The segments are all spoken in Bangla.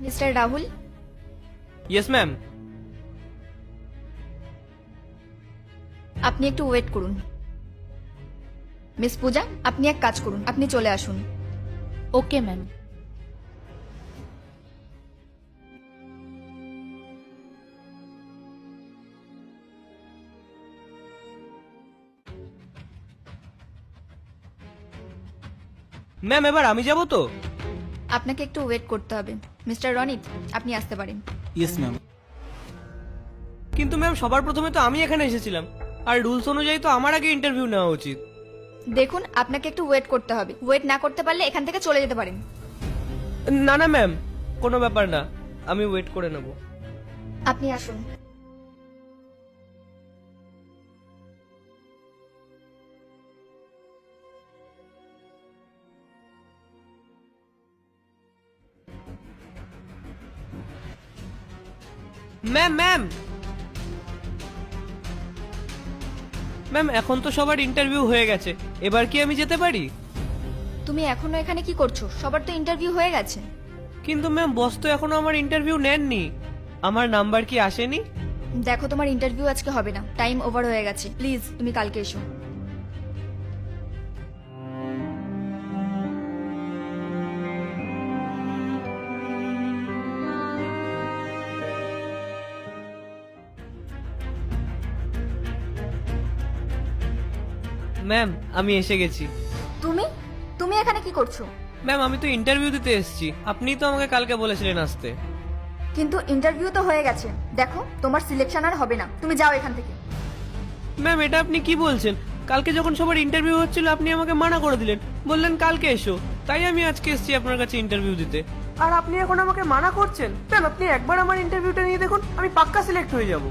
Mister Rahul, yes ma'am. আপনি একটু ওয়েট করুন। মিস পূজা, আপনি এক কাজ করুন, আপনি চলে আসুন। Okay ma'am. ম্যাম এবার আমি যাব তো? আপনাকে একটু ওয়েট করতে হবে। মিস্টার রনিত, আপনি আসতে পারেন। Yes ma'am. কিন্তু ম্যাম সবার প্রথমে তো আমি এখানে এসেছিলাম, আর রুলস অনুযায়ী তো আমার আগে ইন্টারভিউ নেওয়া উচিত। দেখুন, আপনাকে একটু ওয়েট করতে হবে। ওয়েট না করতে পারলে এখান থেকে চলে যেতে পারেন। না না ম্যাম, কোনো ব্যাপার না, আমি ওয়েট করে নেব। আপনি আসুন। ম্যাম ম্যাম ম্যাম, এখন তো সবার ইন্টারভিউ হয়ে গেছে, এবার কি আমি যেতে পারি? তুমি এখনো এখানে কি করছো? সবার তো ইন্টারভিউ হয়ে গেছে। কিন্তু ম্যাম বস তো এখনো আমার ইন্টারভিউ নেননি। আমার নাম্বার কি আসেনি? দেখো, তোমার ইন্টারভিউ আজকে হবে না, টাইম ওভার হয়ে গেছে। প্লিজ তুমি কালকে এসো। ম্যাম আমি এসে গেছি। তুমি তুমি এখানে কি করছো? ম্যাম আমি তো ইন্টারভিউ দিতে এসেছি, আপনিই তো আমাকে কালকে বলেছিলেন আসতে। কিন্তু ইন্টারভিউ তো হয়ে গেছে। দেখো, তোমার সিলেকশন আর হবে না, তুমি যাও এখান থেকে। ম্যাম এটা আপনি কি বলছেন? কালকে যখন সবার ইন্টারভিউ হচ্ছিল আপনি আমাকে মানা করে দিলেন, বললেন কালকে এসো, তাই আমি আজকে এসেছি আপনার কাছে ইন্টারভিউ দিতে। আর আপনি এখন আমাকে মানা করছেন? ম্যাম আপনি একবার আমার ইন্টারভিউটা নিয়ে দেখুন, আমি পাক্কা সিলেক্ট হয়ে যাব।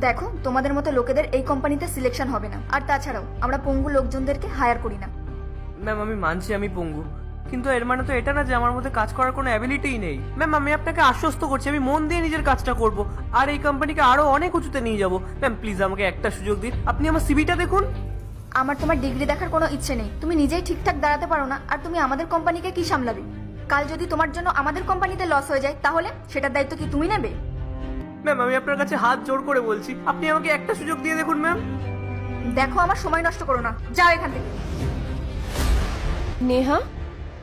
দেখো, তোমাদের মতো লোকেদের এই কোম্পানিতে সিলেকশন হবে না। আর তাছাড়াও আমরা পঙ্গু লোকজনদেরকে হায়ার করি না। ম্যাম আমি মানছি আমি পঙ্গু, কিন্তু এর মানে তো এটা না যে আমার মধ্যে কাজ করার কোনো অ্যাবিলিটিই নেই। ম্যাম আমি আপনাকে আশ্বস্ত করছি, আমি মন দিয়ে নিজের কাজটা করব, আর এই কোম্পানিকে আরো অনেক উঁচুতে নিয়ে যাব। ম্যাম প্লিজ আমাকে একটা সুযোগ দিন, আপনি আমার সিভিটা দেখুন। আমার তোমার ডিগ্রি দেখার কোনো ইচ্ছে নেই। তুমি নিজেই ঠিকঠাক দাঁড়াতে পারো না, আর তুমি আমাদের কোম্পানিকে কি সামলাবে? কাল যদি তোমার জন্য আমাদের কোম্পানিতে লস হয়ে যায়, তাহলে সেটার দায়িত্ব কি তুমি নেবে? ম্যাম আমি আপনার কাছে হাত জোড় করে বলছি, আপনি আমাকে একটা সুযোগ দিয়ে দেখুন ম্যাম। দেখো, আমার সময় নষ্ট করো না, যাও এখান থেকে। নেহা,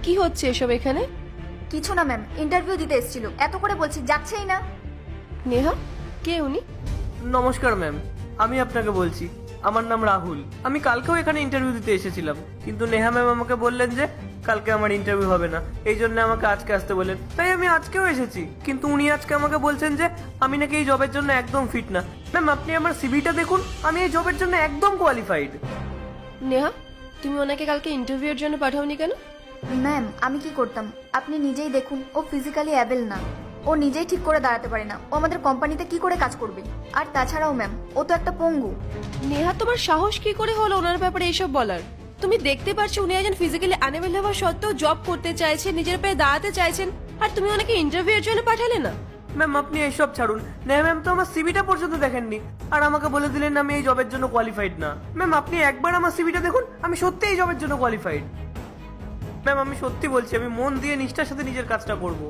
কি হচ্ছে এসব এখানে? কিছু না ম্যাম, ইন্টারভিউ দিতে এসেছিল, এত করে বলছি যাচ্ছেই না। নেহা, কে উনি? নমস্কার ম্যাম, আমি আপনাকে বলছি, আমার নাম রাহুল। আমি কালকেও এখানে ইন্টারভিউ দিতে এসেছিলাম, কিন্তু নেহা ম্যাম আমাকে বললেন যে কালকে আমার ইন্টারভিউ হবে না, এই জন্য আমাকে আজকে আসতে বললেন, তাই আমি আজকেও এসেছি। কিন্তু উনি আজকে আমাকে বলছেন যে আমি নাকি এই জবের জন্য একদম ফিট না। ম্যাম আপনি আমার সিভিটা দেখুন, আমি এই জবের জন্য একদম কোয়ালিফাইড। নেহা, তুমি ওনাকে কালকে ইন্টারভিউর জন্য পাঠাওনি কেন? ম্যাম, আমি কি করতাম? আপনি নিজেই দেখুন, ও ফিজিক্যালি অ্যাবেল না। ও নিজেই ঠিক করে দাঁড়াতে পারে না, ও আমাদের কোম্পানিতে কি করে কাজ করবে? আর তাছাড়াও ম্যাম, ও তো একটা পঙ্গু। নেহা, তোমার সাহস কি করে হলো ওনার ব্যাপারে এইসব বলার? তুমি দেখতে পাচ্ছ উনি একজন ফিজিক্যালি আনএবল হওয়া সত্ত্বেও জব করতে চাইছেন, নিজের পায়ে দাঁড়াতে চাইছেন, আর তুমি ওনাকে ইন্টারভিউর জন্য পাঠালে না? ম্যাম আপনি এইসব ছাড়ুন, নেহা ম্যাম তো আমার সিভিটা পর্যন্ত দেখেননি, আর আমাকে বলে দিলেন আমি এই জবের জন্য কোয়ালিফাইড না। ম্যাম আপনি একবার আমার সিভিটা দেখুন, আমি সত্যি এই জবের জন্য কোয়ালিফাইড। ম্যাম আমি সত্যি বলছি, আমি মন দিয়ে নিষ্ঠার সাথে নিজের কাজটা করব।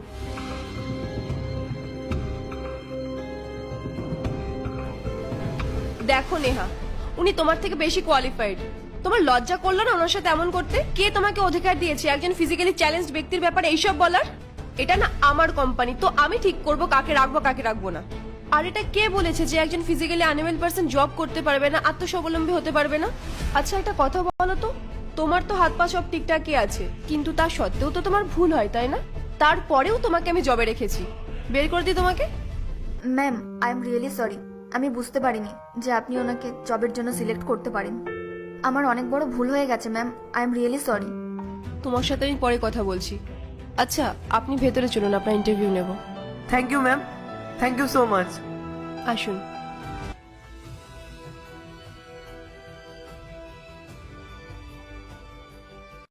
দেখো নেহা, উনি তোমার থেকে বেশি কোয়ালিফাইড। তোমার লজ্জা করলো না ওনার সাথে এমন করতে? কে তোমাকে অধিকার দিয়েছে একজন ফিজিক্যালি চ্যালেঞ্জড ব্যক্তির ব্যাপারে এইসব বলার? এটা না আমার কোম্পানি, তো আমি ঠিক করব কাকে রাখবো কাকে রাখবো না। আর এটা কে বলেছে যে একজন ফিজিক্যালি আনএবল পারসন জব করতে পারবে না, আত্মস্বাবলম্বী হতে পারবে না? আচ্ছা একটা কথা বলো তো, তোমার তো হাত পা সব ঠিকঠাকই আছে, কিন্তু তা সত্ত্বেও তো তোমার ভুল হয়, তাই না? তারপরেও তোমাকে আমি জবে রেখেছি, বের করে দিই তোমাকে। Ma'am, I am really sorry. আমি বুঝতে পারিনি যে আপনি ওনাকে জবের জন্য সিলেক্ট করতে পারেন। আমার অনেক বড় ভুল হয়ে গেছে ma'am, I am really sorry. তোমার সাথে আমি পরে কথা বলছি। আচ্ছা আপনি ভেতরে চলুন, আপনার ইন্টারভিউ নেব। Thank you ma'am, thank you so much. আসুন।